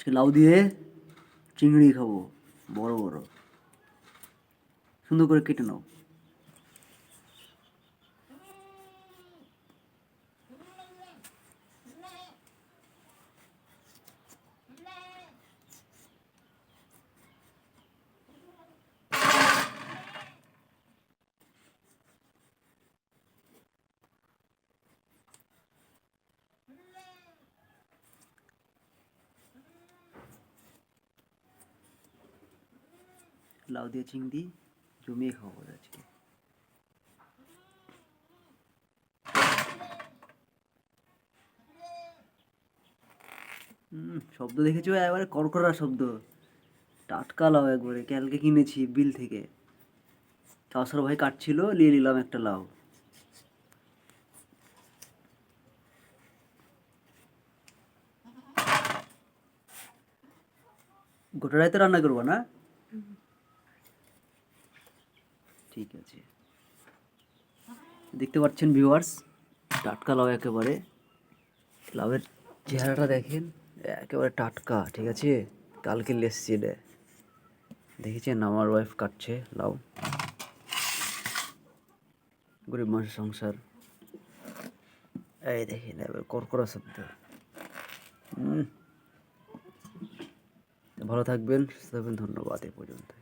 আজকে লাউ দিয়ে চিংড়ি খাবো, বড় বড়। সুন্দর করে কেটে নাও। লাউ দিয়ে চিংড়ি জমিয়ে খাবো আজকে। শব্দ দেখেছো? একেবারে কড়কড়া শব্দ। টাটকা লাউ, একবারে কালকে কিনেছি বিল থেকে। কাউসার ভাই কাটছিল, নিয়ে নিলাম একটা লাউ। গোটা রাইতে রান্না করবো না? ঠিক আছে। দেখতে পাচ্ছেন ভিউয়ার্স, টাটকা লাউ একেবারে। লাউয়ের চেহারাটা দেখেন, একেবারে টাটকা। ঠিক আছে, কালকে লেসছি এটা। দেখেছেন আমার ওয়াইফ কাটছে লাউ। গরিব মানুষের সংসার। এই দেখেন এবার কড়কড়া শব্দ। ভালো থাকবেন, সুস্থ থাকবেন। ধন্যবাদ। এ পর্যন্ত।